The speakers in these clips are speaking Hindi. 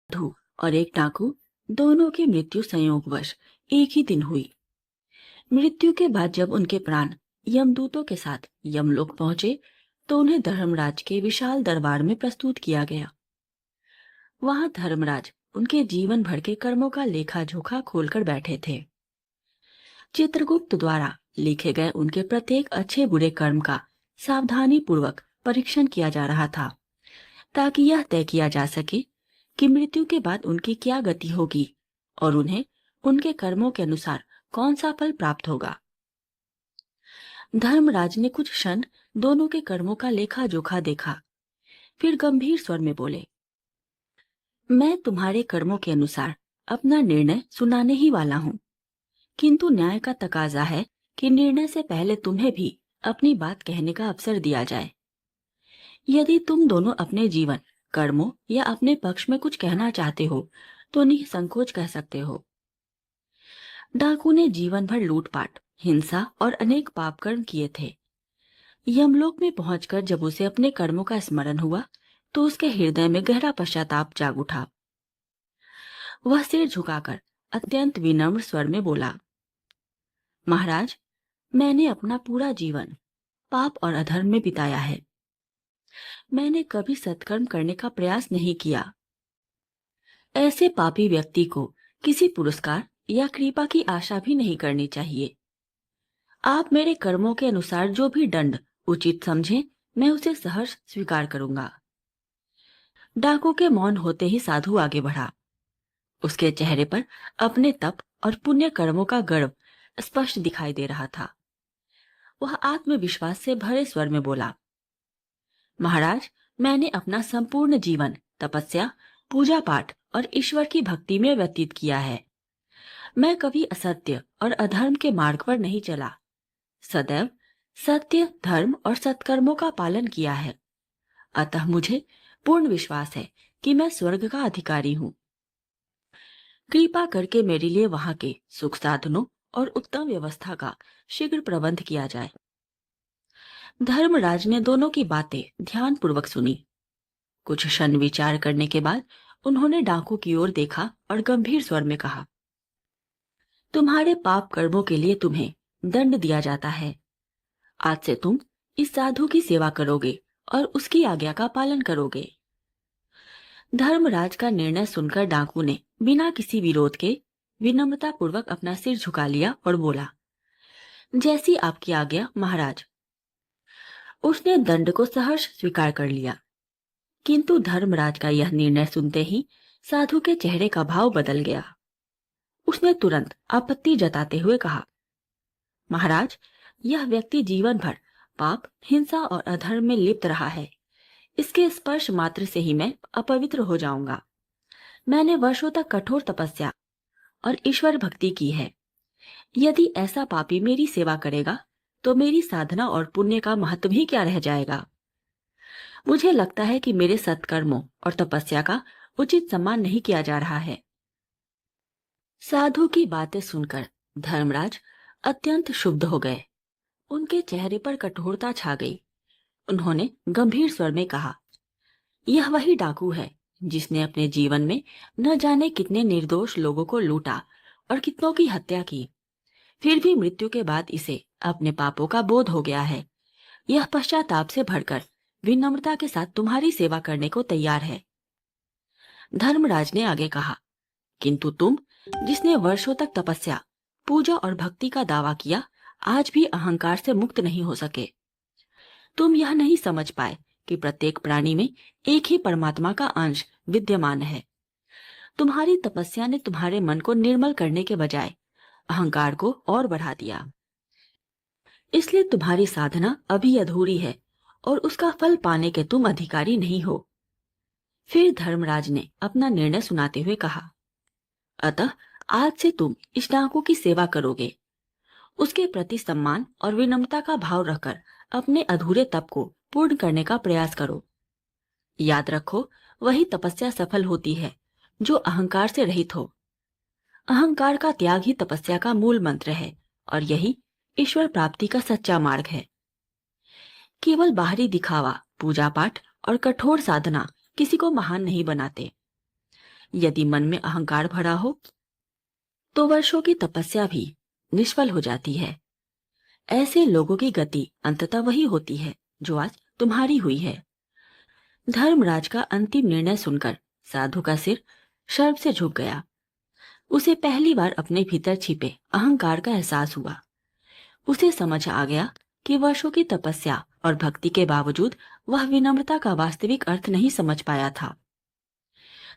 साधु और एक डाकू दोनों की मृत्यु संयोगवश एक ही दिन हुई। मृत्यु के बाद जब उनके प्राण यमदूतों के साथ यमलोक पहुंचे तो उन्हें धर्मराज के विशाल दरबार में प्रस्तुत किया गया। वहां धर्मराज उनके जीवन भर के कर्मों का लेखा जोखा खोलकर बैठे थे। चित्रगुप्त द्वारा लिखे गए उनके प्रत्येक अच्छे बुरे कर्म का सावधानी पूर्वक परीक्षण किया जा रहा था, ताकि यह तय किया जा सके कि मृत्यु के बाद उनकी क्या गति होगी और उन्हें उनके कर्मों के अनुसार कौन सा फल प्राप्त होगा। धर्मराज ने कुछ क्षण दोनों के कर्मों का लेखा जोखा देखा, फिर गंभीर स्वर में बोले, मैं तुम्हारे कर्मों के अनुसार अपना निर्णय सुनाने ही वाला हूँ, किंतु न्याय का तकाजा है कि निर्णय से पहले तुम्हें भी अपनी बात कहने का अवसर दिया जाए। यदि तुम दोनों अपने जीवन, कर्मों या अपने पक्ष में कुछ कहना चाहते हो तो निसंकोच कह सकते हो। डाकू ने जीवन भर लूटपाट, हिंसा और अनेक पाप कर्म किए थे। यमलोक में पहुंचकर जब उसे अपने कर्मों का स्मरण हुआ तो उसके हृदय में गहरा पश्चाताप जाग उठा। वह सिर झुकाकर अत्यंत विनम्र स्वर में बोला, महाराज, मैंने अपना पूरा जीवन पाप और अधर्म में बिताया है। मैंने कभी सत्कर्म करने का प्रयास नहीं किया। ऐसे पापी व्यक्ति को किसी पुरस्कार या कृपा की आशा भी नहीं करनी चाहिए। आप मेरे कर्मों के अनुसार जो भी दंड उचित समझें, मैं उसे सहर्ष स्वीकार करूंगा। डाकू के मौन होते ही साधु आगे बढ़ा। उसके चेहरे पर अपने तप और पुण्य कर्मों का गर्व स्पष्ट दिखाई दे रहा था। वह आत्मविश्वास से भरे स्वर में बोला, महाराज, मैंने अपना संपूर्ण जीवन तपस्या, पूजा पाठ और ईश्वर की भक्ति में व्यतीत किया है। मैं कभी असत्य और अधर्म के मार्ग पर नहीं चला। सदैव सत्य, धर्म और सत्कर्मों का पालन किया है। अतः मुझे पूर्ण विश्वास है कि मैं स्वर्ग का अधिकारी हूँ। कृपा करके मेरे लिए वहां के सुख साधनों और उत्तम व्यवस्था का शीघ्र प्रबंध किया जाए। धर्मराज ने दोनों की बातें ध्यानपूर्वक सुनी। कुछ क्षण विचार करने के बाद उन्होंने डाकू की ओर देखा और गंभीर स्वर में कहा, तुम्हारे पाप कर्मों के लिए तुम्हें दंड दिया जाता है। आज से तुम इस साधु की सेवा करोगे और उसकी आज्ञा का पालन करोगे। धर्मराज का निर्णय सुनकर डाकू ने बिना किसी विरोध के विनम्रता पूर्वक अपना सिर झुका लिया और बोला, जैसी आपकी आज्ञा महाराज। उसने दंड को सहर्ष स्वीकार कर लिया, किंतु धर्मराज का यह निर्णय सुनते ही साधु के चेहरे का भाव बदल गया। उसने तुरंत आपत्ति जताते हुए कहा, महाराज, यह व्यक्ति जीवन भर पाप, हिंसा और अधर्म में लिप्त रहा है। इसके स्पर्श मात्र से ही मैं अपवित्र हो जाऊंगा। मैंने वर्षों तक कठोर तपस्या और ईश्वर भक्ति की है। यदि ऐसा पापी मेरी सेवा करेगा तो मेरी साधना और पुण्य का महत्व भी क्या रह जाएगा। मुझे लगता है कि मेरे सत्कर्मों और तपस्या का उचित सम्मान नहीं किया जा रहा है। साधु की बातें सुनकर धर्मराज अत्यंत क्षुब्ध हो गए। उनके चेहरे पर कठोरता छा गई। उन्होंने गंभीर स्वर में कहा, यह वही डाकू है जिसने अपने जीवन में न जाने कितने निर्दोष लोगों को लूटा और कितनों की हत्या की। फिर भी मृत्यु के बाद इसे अपने पापों का बोध हो गया है। यह पश्चाताप से भरकर विनम्रता के साथ तुम्हारी सेवा करने को तैयार है। धर्मराज ने आगे कहा, किंतु तुम, जिसने वर्षों तक तपस्या, पूजा और भक्ति का दावा किया, आज भी अहंकार से मुक्त नहीं हो सके। तुम यह नहीं समझ पाए कि प्रत्येक प्राणी में एक ही परमात्मा का अंश विद्यमान है। तुम्हारी तपस्या ने तुम्हारे मन को निर्मल करने के बजाय अहंकार को और बढ़ा दिया। इसलिए तुम्हारी साधना अभी अधूरी है और उसका फल पाने के तुम अधिकारी नहीं हो। फिर धर्मराज ने अपना निर्णय सुनाते हुए कहा, अतः आज से तुम इस डाकू की सेवा करोगे। उसके प्रति सम्मान और विनम्रता का भाव रखकर अपने अधूरे तप को पूर्ण करने का प्रयास करो। याद रखो, वही तपस्या सफल होती है जो अहंकार से रहित हो। अहंकार का त्याग ही तपस्या का मूल मंत्र है और यही ईश्वर प्राप्ति का सच्चा मार्ग है। केवल बाहरी दिखावा, पूजा पाठ और कठोर साधना किसी को महान नहीं बनाते। यदि मन में अहंकार भरा हो तो वर्षों की तपस्या भी निष्फल हो जाती है। ऐसे लोगों की गति अंततः वही होती है जो आज तुम्हारी हुई है। धर्मराज का अंतिम निर्णय सुनकर साधु का सिर शर्म से झुक गया। उसे पहली बार अपने भीतर छिपे अहंकार का एहसास हुआ। उसे समझ आ गया कि वर्षों की तपस्या और भक्ति के बावजूद वह विनम्रता का वास्तविक अर्थ नहीं समझ पाया था।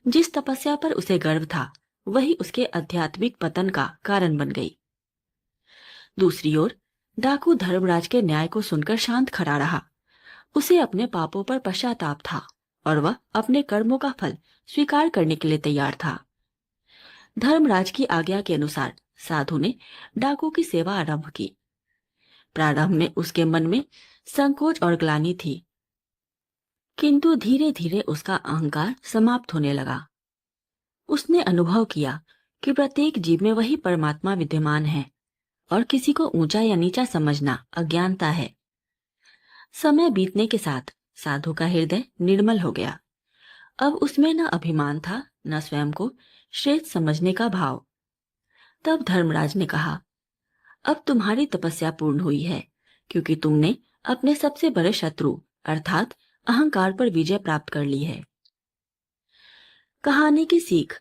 जिस तपस्या पर उसे गर्व था वही उसके आध्यात्मिक पतन का कारण बन गई। दूसरी ओर डाकू धर्मराज के न्याय को सुनकर शांत खड़ा रहा। उसे अपने पापों पर पश्चाताप था और वह अपने कर्मों का फल स्वीकार करने के लिए तैयार था। धर्मराज की आज्ञा के अनुसार साधु ने डाकू की सेवा आरंभ की। प्रारंभ में उसके मन में संकोच और ग्लानि थी, किंतु धीरे धीरे उसका अहंकार समाप्त होने लगा। उसने अनुभव किया कि प्रत्येक जीव में वही परमात्मा विद्यमान है और किसी को ऊंचा या नीचा समझना अज्ञानता है। समय बीतने के साथ साधु का हृदय निर्मल हो गया। अब उसमें न अभिमान था न स्वयं को श्रेष्ठ समझने का भाव। तब धर्मराज ने कहा, अब तुम्हारी तपस्या पूर्ण हुई है, क्योंकि तुमने अपने सबसे बड़े शत्रु अर्थात अहंकार पर विजय प्राप्त कर ली है। कहानी की सीख।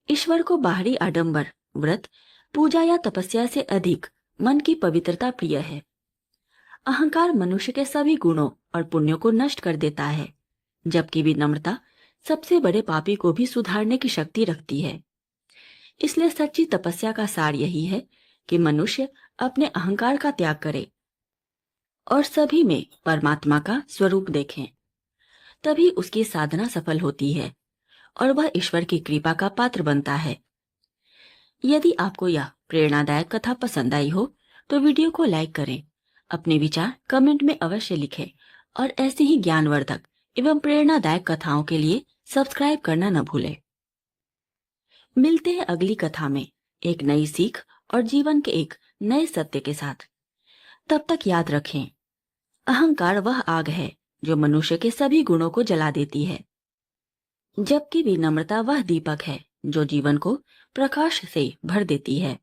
ईश्वर को बाहरी आडंबर, व्रत, पूजा या तपस्या से अधिक मन की पवित्रता प्रिय है। अहंकार मनुष्य के सभी गुणों और पुण्यों को नष्ट कर देता है, जबकि विनम्रता सबसे बड़े पापी को भी सुधारने की शक्ति रखती है। इसलिए सच्ची तपस्या का सार यही है कि मनुष्य अपने अहंकार का त्याग करे और सभी में परमात्मा का स्वरूप देखें। तभी उसकी साधना सफल होती है और वह ईश्वर की कृपा का पात्र बनता है। यदि आपको यह प्रेरणादायक कथा पसंद आई हो तो वीडियो को लाइक करें, अपने विचार कमेंट में अवश्य लिखें और ऐसी ही ज्ञानवर्धक एवं प्रेरणादायक कथाओं के लिए सब्सक्राइब करना न भूलें। मिलते हैं अगली कथा में एक नई सीख और जीवन के एक नए सत्य के साथ। तब तक याद रखें, अहंकार वह आग है जो मनुष्य के सभी गुणों को जला देती है, जबकि विनम्रता वह दीपक है जो जीवन को प्रकाश से भर देती है।